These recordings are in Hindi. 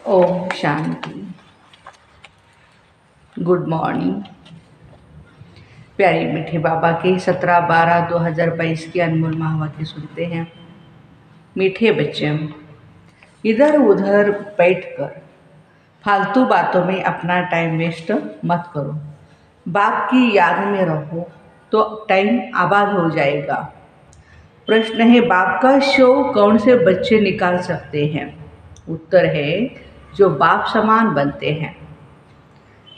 ओम शांति। Good morning. प्यारी मीठे बाबा के 17/12/2022 की अनमोल महावाक्य सुनते हैं। मीठे बच्चे, इधर उधर बैठकर फालतू बातों में अपना टाइम वेस्ट मत करो। बाप की याद में रहो तो टाइम आबाद हो जाएगा। प्रश्न है, बाप का शो कौन से बच्चे निकाल सकते हैं? उत्तर है, जो बाप समान बनते हैं,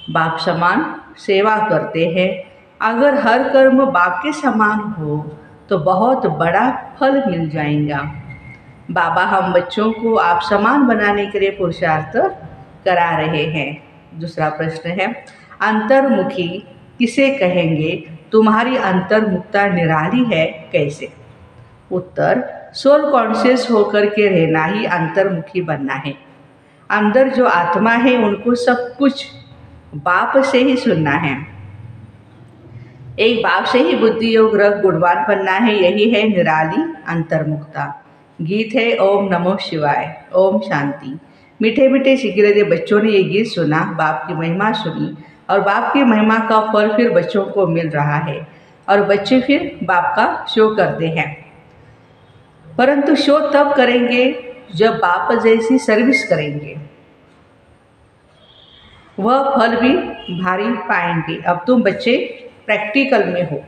बाप समान सेवा करते हैं। अगर हर कर्म बाप के समान हो तो बहुत बड़ा फल मिल जाएगा। बाबा हम बच्चों को आप समान बनाने के लिए पुरुषार्थ करा रहे हैं। दूसरा प्रश्न है, अंतर्मुखी किसे कहेंगे? तुम्हारी अंतर्मुखता निराली है कैसे? उत्तर, सोल कॉन्शियस होकर के रहना ही अंतर्मुखी बनना है। अंदर जो आत्मा है उनको सब कुछ बाप से ही सुनना है। एक बाप से ही बुद्धि योग रख गुणवान बनना है। यही है निराली अंतर्मुखता। गीत है ओम नमो शिवाय। ओम शांति। मीठे मीठे सिकिलते बच्चों ने ये गीत सुना, बाप की महिमा सुनी और बाप की महिमा का फल फिर बच्चों को मिल रहा है और बच्चे फिर बाप का शो करते हैं। परंतु शो तब करेंगे जब बाप जैसी सर्विस करेंगे, वह फल भी भारी पाएंगे। अब तुम बच्चे प्रैक्टिकल में हो।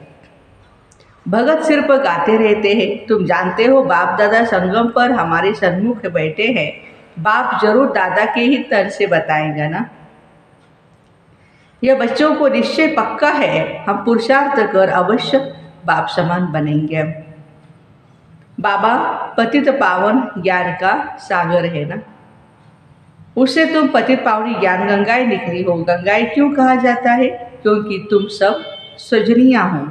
भगत सिर्फ गाते रहते हैं। तुम जानते हो बाप दादा संगम पर हमारे सन्मुख बैठे हैं। बाप जरूर दादा के ही तन से बताएगा ना। यह बच्चों को निश्चय पक्का है, हम पुरुषार्थ कर अवश्य बाप समान बनेंगे। बाबा पतित पावन ज्ञान का सागर है ना, उससे तुम पतित पावनी ज्ञान गंगाएं निकली हो। गंगाएं क्यों कहा जाता है? क्योंकि तुम सब सजनिया हो।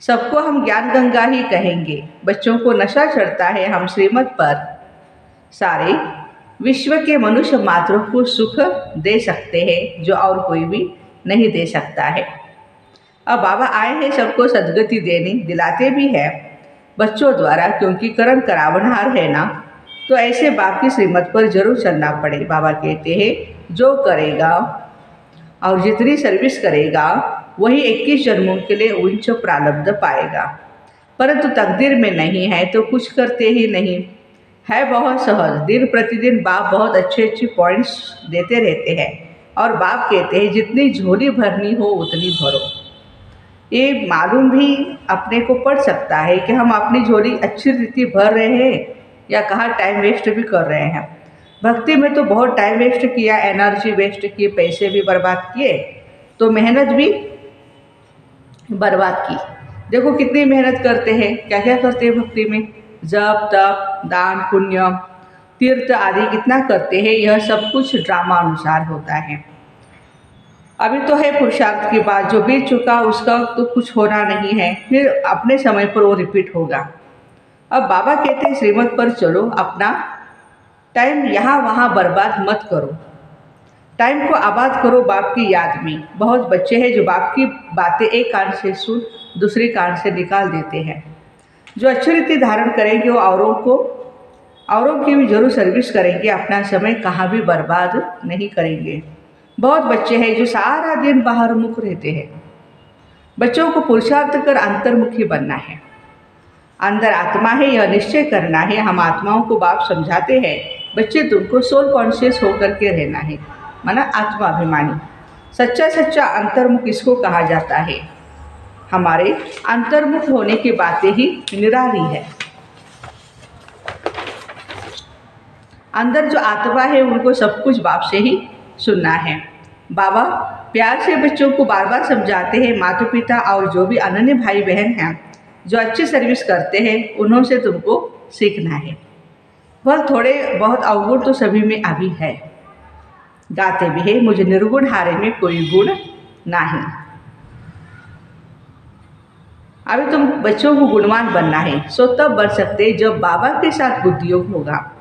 सबको हम ज्ञान गंगा ही कहेंगे। बच्चों को नशा चढ़ता है हम श्रीमत पर। सारे विश्व के मनुष्य मात्रों को सुख दे सकते हैं जो और कोई भी नहीं दे सकता है। अब बाबा आए हैं सबको सद्गति देने, दिलाते भी है बच्चों द्वारा, क्योंकि कर्म करावनहार है ना। तो ऐसे बाप की श्रीमत पर जरूर चलना पड़े। बाबा कहते हैं जो करेगा और जितनी सर्विस करेगा वही 21 जन्मों के लिए उच्च प्रारब्ध पाएगा। परंतु तकदीर में नहीं है तो कुछ करते ही नहीं है। बहुत सहज। दिन प्रतिदिन बाप बहुत अच्छे अच्छे पॉइंट्स देते रहते हैं और बाप कहते हैं जितनी झोली भरनी हो उतनी भरो। ये मालूम भी अपने को पड़ सकता है कि हम अपनी झोली अच्छी रीति भर रहे हैं या कहाँ टाइम वेस्ट भी कर रहे हैं। भक्ति में तो बहुत टाइम वेस्ट किया, एनर्जी वेस्ट की, पैसे भी बर्बाद किए, तो मेहनत भी बर्बाद की। देखो कितनी मेहनत करते हैं, क्या क्या करते हैं भक्ति में, जप तप दान पुण्य तीर्थ आदि कितना करते हैं। यह सब कुछ ड्रामा अनुसार होता है। अभी तो है पुरुषार्थ की बात, जो बीत चुका उसका तो कुछ होना नहीं है, फिर अपने समय पर वो रिपीट होगा। अब बाबा कहते हैं श्रीमत पर चलो, अपना टाइम यहाँ वहाँ बर्बाद मत करो। टाइम को आबाद करो बाप की याद में। बहुत बच्चे हैं जो बाप की बातें एक कान से सुन दूसरी कान से निकाल देते हैं। जो अच्छी रीति धारण करेंगे वो औरों की भी जरूर सर्विस करेंगे। अपना समय कहाँ भी बर्बाद नहीं करेंगे। बहुत बच्चे हैं जो सारा दिन बाहर मुख रहते हैं। बच्चों को पुरुषार्थ कर अंतर्मुखी बनना है। अंदर आत्मा है, यह निश्चय करना है। हम आत्माओं को बाप समझाते हैं, बच्चे तुमको सोल कॉन्शियस होकर के रहना है, माना आत्माभिमानी। सच्चा अंतर्मुख इसको कहा जाता है। हमारे अंतर्मुख होने की बातें ही निराली है। अंदर जो आत्मा है उनको सब कुछ बाप से ही सुनना है। बाबा प्यार से बच्चों को बार बार समझाते हैं, माता पिता और जो भी अनन्य भाई बहन हैं जो अच्छी सर्विस करते हैं उन्हों से तुमको सीखना है। वह थोड़े बहुत अवगुण तो सभी में अभी है। गाते भी है, मुझे निर्गुण हारे में कोई गुण नहीं। अभी तुम बच्चों को गुणवान बनना है, सो तब बन सकते जब बाबा के साथ बुद्धि योग होगा।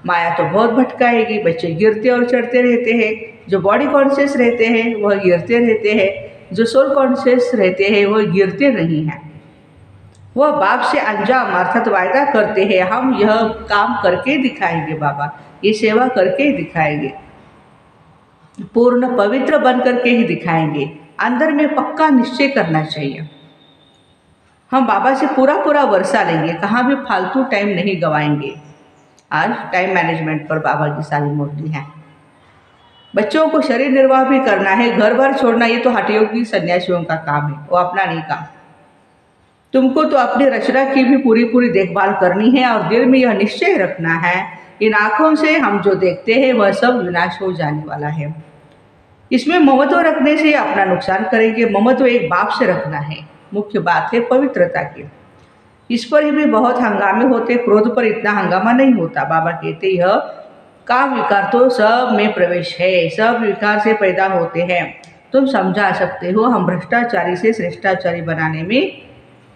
माया तो बहुत भटकाएगी। बच्चे गिरते और चढ़ते रहते हैं। जो बॉडी कॉन्शियस रहते हैं वह गिरते रहते हैं, जो सोल कॉन्शियस रहते हैं वह गिरते नहीं हैं। वह बाप से अंजाम अर्थात वायदा करते हैं, हम यह काम करके दिखाएंगे बाबा, ये सेवा करके दिखाएंगे, पूर्ण पवित्र बन करके ही दिखाएंगे। अंदर में पक्का निश्चय करना चाहिए, हम बाबा से पूरा पूरा वर्षा लेंगे, कहाँ भी फालतू टाइम नहीं गवाएंगे। आज टाइम मैनेजमेंट पर बाबा की सारी मूर्ति है। बच्चों को शरीर निर्वाह भी करना है, घर बार छोड़ना ये तो हठयोगी सन्यासियों का काम है, वो अपना नहीं काम। तुमको तो अपनी रचना की भी पूरी पूरी देखभाल करनी है और दिल में यह निश्चय रखना है, इन आँखों से हम जो देखते हैं वह सब विनाश हो जाने वाला है। इसमें ममत्व रखने से अपना नुकसान करेंगे। ममत्व एक बाप से रखना है, मुख्य बात है पवित्रता की। इस पर ही भी बहुत हंगामे होते, क्रोध पर इतना हंगामा नहीं होता। बाबा कहते यह काम विकार तो सब में प्रवेश है, सब विकार से पैदा होते हैं। तुम समझा सकते हो, हम भ्रष्टाचारी से श्रेष्ठाचारी बनाने में,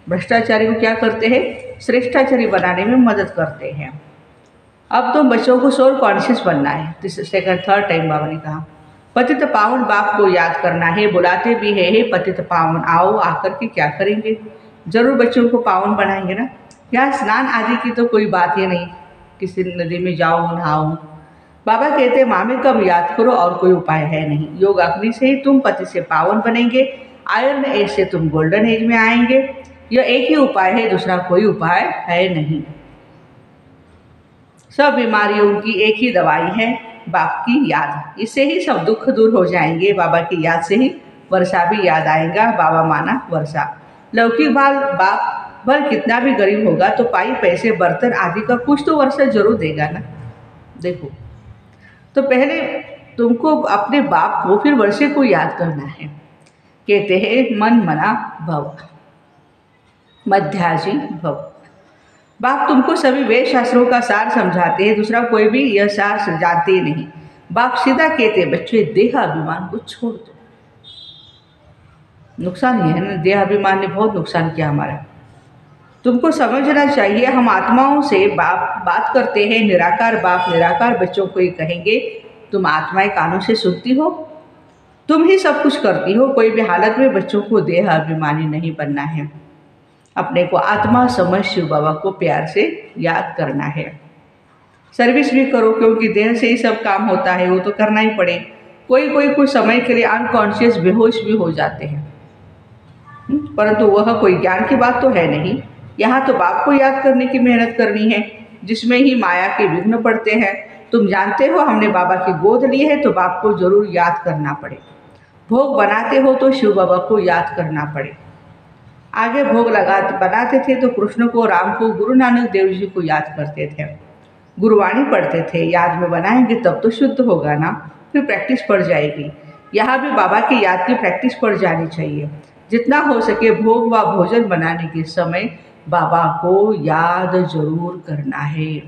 भ्रष्टाचारी को क्या करते हैं, श्रेष्ठाचारी बनाने में मदद करते हैं। अब तुम बच्चों को सोल कॉन्शियस बनना है। सेकंड थर्ड टाइम बाबा ने कहा पतित पावन बाप को याद करना है, बुलाते भी है, हे पतित पावन आओ, आकर के क्या करेंगे, जरूर बच्चों को पावन बनाएंगे ना। यहाँ स्नान आदि की तो कोई बात ही नहीं, किसी नदी में जाओ नहाओ। बाबा कहते हैं मामे कब याद करो और कोई उपाय है नहीं। योग अग्नि से ही तुम पति से पावन बनेंगे, आयरन एज से तुम गोल्डन एज में आएंगे। यह एक ही उपाय है, दूसरा कोई उपाय है नहीं। सब बीमारियों की एक ही दवाई है, बाप की याद। इससे ही सब दुख दूर हो जाएंगे। बाबा की याद से ही वर्षा भी याद आएगा। बाबा माना वर्षा। लौकिक बाप भर कितना भी गरीब होगा तो पाई पैसे बर्तन आदि का कुछ तो वर्षा जरूर देगा ना। देखो, तो पहले तुमको अपने बाप को फिर वर्षे को याद करना है। कहते हैं मन मना भव, मध्याजी भव। बाप तुमको सभी वेद शास्त्रों का सार समझाते हैं, दूसरा कोई भी यह सार जानते नहीं। बाप सीधा कहते बच्चे देहाभिमान को छोड़ दो। नुकसान ये है ना, देहाभिमान ने बहुत नुकसान किया हमारा। तुमको समझना चाहिए, हम आत्माओं से बात करते हैं। निराकार बाप निराकार बच्चों को ही कहेंगे तुम आत्माएं कानों से सुनती हो, तुम ही सब कुछ करती हो। कोई भी हालत में बच्चों को देहाभिमानी नहीं बनना है। अपने को आत्मा समझ शिव बाबा को प्यार से याद करना है। सर्विस भी करो, क्योंकि देह से ही सब काम होता है, वो तो करना ही पड़े। कोई कुछ समय के लिए अनकॉन्शियस बेहोश भी हो जाते हैं, परंतु वह कोई ज्ञान की बात तो है नहीं। यहाँ तो बाप को याद करने की मेहनत करनी है, जिसमें ही माया के विघ्न पड़ते हैं। तुम जानते हो हमने बाबा की गोद ली है तो बाप को जरूर याद करना पड़े। भोग बनाते हो तो शिव बाबा को याद करना पड़े। आगे भोग बनाते थे तो कृष्ण को, राम को, गुरु नानक देव जी को याद करते थे, गुरुवाणी पढ़ते थे। याद में बनाएंगे तब तो शुद्ध होगा ना, फिर प्रैक्टिस पड़ जाएगी। यहाँ भी बाबा की याद की प्रैक्टिस पड़ जानी चाहिए। जितना हो सके भोग व भोजन बनाने के समय बाबा को याद जरूर करना है।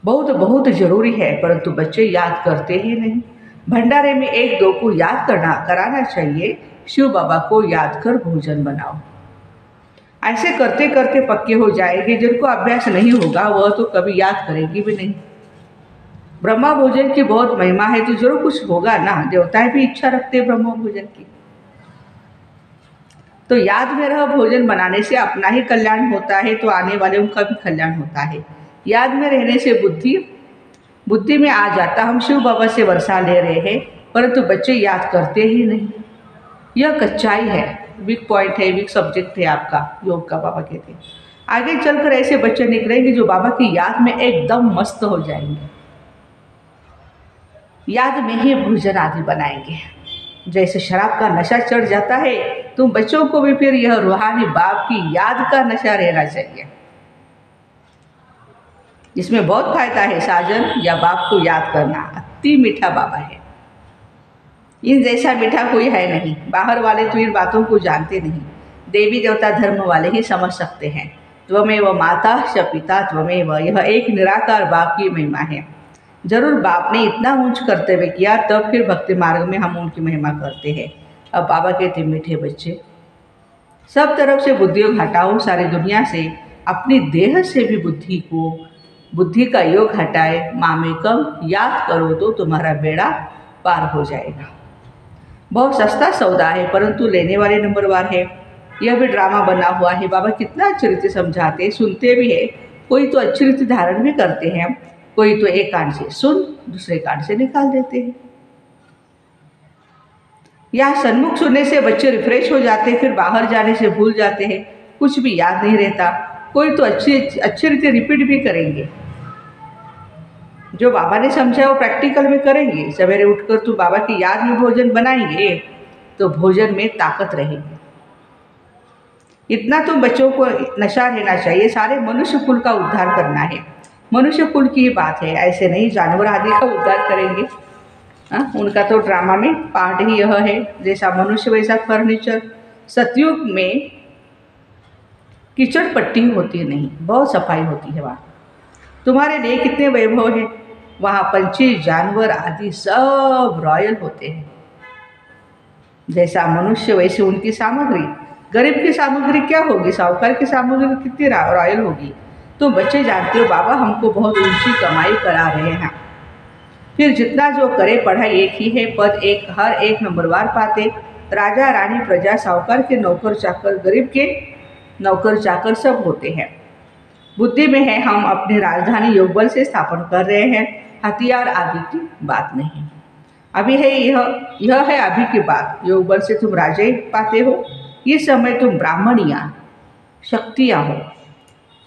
बहुत बहुत जरूरी है, परंतु बच्चे याद करते ही नहीं। भंडारे में एक दो को याद कराना चाहिए, शिव बाबा को याद कर भोजन बनाओ। ऐसे करते करते पक्के हो जाएंगे। जिनको अभ्यास नहीं होगा वह तो कभी याद करेगी भी नहीं। ब्रह्मा भोजन की बहुत महिमा है तो जरूर कुछ होगा ना। देवताएं भी इच्छा रखते हैं ब्रह्मा भोजन की। तो याद में रह भोजन बनाने से अपना ही कल्याण होता है, तो आने वाले उनका भी कल्याण होता है। याद में रहने से बुद्धि में आ जाता। हम शिव बाबा से वर्षा ले रहे हैं, परंतु बच्चे याद करते ही नहीं। यह कच्चाई है, वीक पॉइंट है, वीक सब्जेक्ट है आपका योग का। बाबा कहते हैं आगे चलकर ऐसे बच्चे निकलेंगे जो बाबा की याद में एकदम मस्त हो जाएंगे। याद में ही भोजन आदि बनाएंगे। जैसे शराब का नशा चढ़ जाता है, तुम बच्चों को भी फिर यह रूहानी बाप की याद का नशा रहना चाहिए। इसमें बहुत फायदा है। साजन या बाप को याद करना अति मीठा बाबा है। इन जैसा मीठा कोई है नहीं। बाहर वाले तो इन बातों को जानते नहीं। देवी देवता धर्म वाले ही समझ सकते हैं। त्वमेव माता च पिता त्वमेव, यह एक निराकार बाप की महिमा है। जरूर बाप ने इतना ऊंच कर्तव्य किया, तब फिर भक्ति मार्ग में हम उनकी महिमा करते हैं। अब बाबा कहते मीठे बच्चे, सब तरफ से बुद्धि योग हटाओ। सारी दुनिया से, अपनी देह से भी बुद्धि का योग हटाए। मामेकम याद करो तो तुम्हारा बेड़ा पार हो जाएगा। बहुत सस्ता सौदा है, परंतु लेने वाले नंबरवार है। यह भी ड्रामा बना हुआ है। बाबा कितना अच्छी रीति समझाते हैं, सुनते भी है। कोई तो अच्छी रीति धारण भी करते हैं, कोई तो एक कान से सुन दूसरे कान से निकाल देते हैं। यहाँ सन्मुख सुनने से बच्चे रिफ्रेश हो जाते हैं, फिर बाहर जाने से भूल जाते हैं, कुछ भी याद नहीं रहता। कोई तो अच्छी रीति रिपीट भी करेंगे, जो बाबा ने समझा वो प्रैक्टिकल में करेंगे। सवेरे उठकर तो बाबा की याद में भोजन बनाएंगे तो भोजन में ताकत रहेगी। इतना तो बच्चों को नशा रहना चाहिए। सारे मनुष्य कुल का उद्धार करना है, मनुष्य कुल की ही बात है, ऐसे नहीं जानवर आदि का उद्धार करेंगे। उनका तो ड्रामा में पार्ट ही यह है, जैसा मनुष्य वैसा फर्नीचर। सतयुग में कीचड़ पट्टी होती नहीं, बहुत सफाई होती है वहाँ। तुम्हारे लिए कितने वैभव है, वहाँ पंछी जानवर आदि सब रॉयल होते हैं। जैसा मनुष्य वैसे उनकी सामग्री। गरीब की सामग्री क्या होगी, साहूकार की सामग्री कितनी रॉयल होगी। तो बच्चे जानते हो बाबा हमको बहुत ऊंची कमाई करा रहे हैं। फिर जितना जो करे पढ़ाई एक ही है, पद एक, हर एक नंबरवार पाते। राजा रानी प्रजा साहूकार के नौकर चाकर, गरीब के नौकर चाकर सब होते हैं। बुद्धि में है हम अपनी राजधानी योगबल से स्थापन कर रहे हैं, हथियार आदि की बात नहीं। अभी है यह है अभी की बात। योगबल से तुम राजे पाते हो, ये समय तुम ब्राह्मणियाँ शक्तियाँ हो।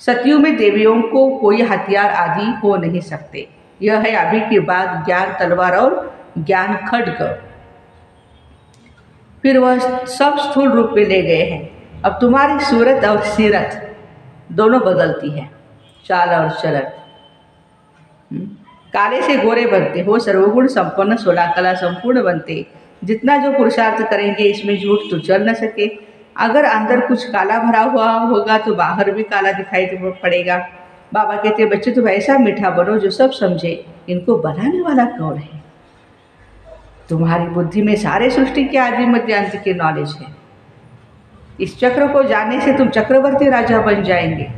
सतयुग में देवियों को कोई हथियार आदि हो नहीं सकते। यह है अभी की बात। ज्ञान तलवार और ज्ञान खड्ग। फिर वह सब स्थूल रूप में ले गए हैं। अब तुम्हारी सूरत और सीरत दोनों बदलती है, चाल और चलन। काले से गोरे बनते हो, सर्वगुण संपन्न 16 कला संपूर्ण बनते। जितना जो पुरुषार्थ करेंगे इसमें झूठ तो चल न सके। अगर अंदर कुछ काला भरा हुआ होगा तो बाहर भी काला दिखाई पड़ेगा। बाबा कहते बच्चे तुम ऐसा मीठा बनो जो सब समझे, इनको बनाने वाला कौन है। तुम्हारी बुद्धि में सारे सृष्टि के आदि मध्य अंत की नॉलेज है। इस चक्र को जानने से तुम चक्रवर्ती राजा बन जाएंगे।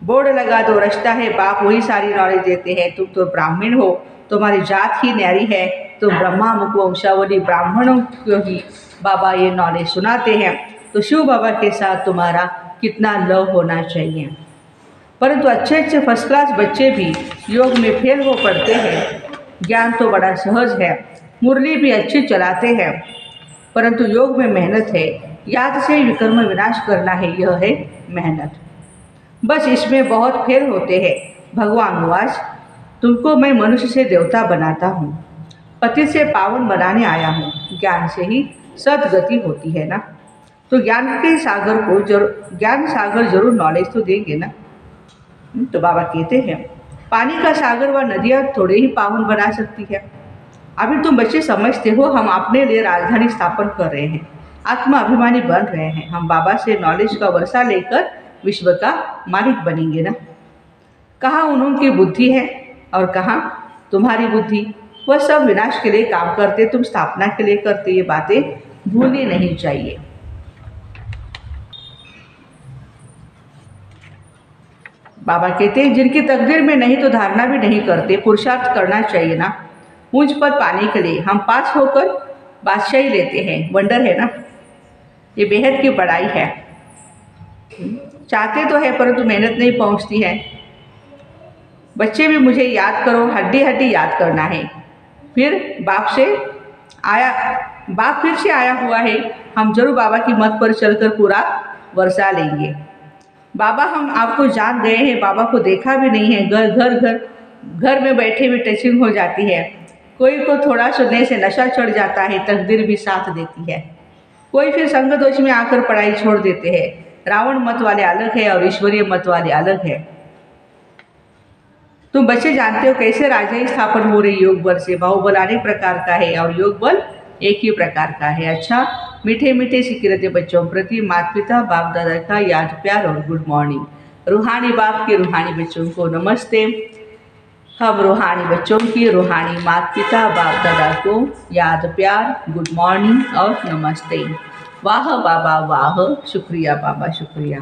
बोर्ड लगा दो, रचता है बाप वही सारी नॉलेज देते हैं। तुम तो ब्राह्मण हो, तुम्हारी जात ही न्यारी है। तुम ब्रह्मा मुख वंशावली ब्राह्मणों को ही बाबा ये नॉलेज सुनाते हैं। तो शिव बाबा के साथ तुम्हारा कितना लव होना चाहिए। परंतु अच्छे अच्छे फर्स्ट क्लास बच्चे भी योग में फेल हो पड़ते हैं। ज्ञान तो बड़ा सहज है, मुरली भी अच्छी चलाते हैं, परंतु योग में मेहनत है। याद से विकर्म विनाश करना है, यह है मेहनत। बस इसमें बहुत फेल होते हैं। भगवान वाच तुमको मैं मनुष्य से देवता बनाता हूँ, पति से पावन बनाने आया हूँ। ज्ञान से ही सदगति होती है ना। तो ज्ञान के सागर को ज्ञान सागर जरूर नॉलेज तो देंगे ना। तो बाबा कहते हैं पानी का सागर व नदियाँ थोड़े ही पावन बना सकती है। अभी तुम बच्चे समझते हो हम अपने लिए राजधानी स्थापन कर रहे हैं, आत्मा अभिमानी बन रहे हैं। हम बाबा से नॉलेज का वर्षा लेकर विश्व का मालिक बनेंगे ना। कहाँ उनकी बुद्धि है और कहाँ तुम्हारी बुद्धि। वह सब विनाश के लिए काम करते, तुम स्थापना के लिए करते। ये बातें भूलनी नहीं चाहिए। बाबा कहते हैं जिनकी तकदीर में नहीं तो धारणा भी नहीं करते, पुरुषार्थ करना चाहिए ना। ऊंच पद पाने के लिए हम पास होकर बादशाही लेते हैं, वंडर है ना। ये बेहद की बड़ाई है। चाहते तो है परंतु मेहनत नहीं पहुंचती है। बच्चे भी मुझे याद करो, हड्डी हड्डी याद करना है। फिर बाप फिर से आया हुआ है। हम जरूर बाबा की मत पर चलकर पूरा वर्षा लेंगे। बाबा हम आपको जान गए हैं, बाबा को देखा भी नहीं है। घर में बैठे भी टचिंग हो जाती है। कोई को थोड़ा सुनने से नशा चढ़ जाता है, तकदीर भी साथ देती है। कोई फिर संग दोष में आकर पढ़ाई छोड़ देते हैं। रावण मत वाले अलग है और ईश्वरीय मत वाले अलग है। तुम बच्चे जानते हो कैसे राजा स्थापन हो रही योग बल से। बाहुबल अनेक प्रकार का है और योग बल एक ही प्रकार का है। अच्छा मीठे मीठे सिक्के बच्चों प्रति माता पिता बाप दादा का याद प्यार और गुड मॉर्निंग। रूहानी बाप के रूहानी बच्चों को नमस्ते। हम रूहानी बच्चों की रूहानी माता पिता बाप दादा को याद प्यार गुड मॉर्निंग और नमस्ते। वाह बाबा वाह, शुक्रिया बाबा शुक्रिया।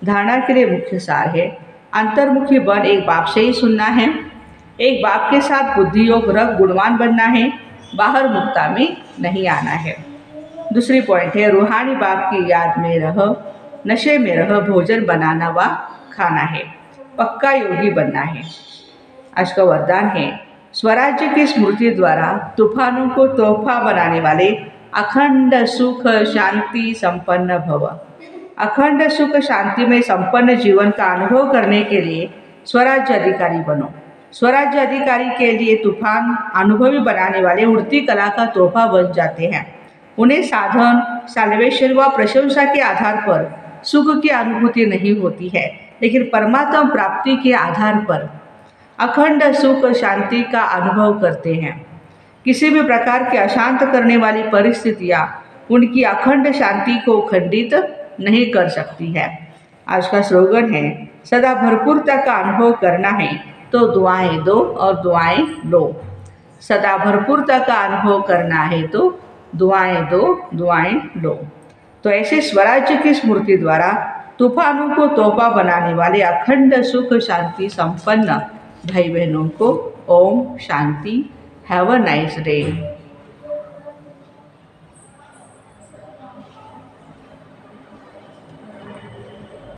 धारणा के लिए मुख्य सार है अंतर्मुखी बन एक बाप से ही सुनना है। एक बाप के साथ बुद्धि योग रख गुणवान बनना है। बाहर मुक्ता में नहीं आना है। दूसरी पॉइंट है रूहानी बाप की याद में रह, नशे में रह, भोजन बनाना व खाना है, पक्का योगी बनना है। आज का वरदान है स्वराज्य की स्मृति द्वारा तूफानों को तोहफा बनाने वाले अखंड सुख शांति संपन्न भव। अखंड सुख शांति में संपन्न जीवन का अनुभव करने के लिए स्वराज्य अधिकारी बनो। स्वराज्य अधिकारी के लिए तूफान अनुभवी बनाने वाले उड़ती कला का तोहफा बन जाते हैं। उन्हें साधन, साल्वेशन व प्रशंसा के आधार पर सुख की अनुभूति नहीं होती है, लेकिन परमात्मा प्राप्ति के आधार पर अखंड सुख शांति का अनुभव करते हैं। किसी भी प्रकार की अशांत करने वाली परिस्थितियाँ उनकी अखंड शांति को खंडित नहीं कर सकती है। आज का स्लोगन है सदा भरपूरता का अनुभव करना है तो दुआएं दो और दुआएं लो। सदा भरपूरता का अनुभव करना है तो दुआएं दो, दुआएं लो। तो ऐसे स्वराज्य की स्मृति द्वारा तूफानों को तोहफा बनाने वाले अखंड सुख शांति संपन्न भाई बहनों को ओम शांति। Have a nice day.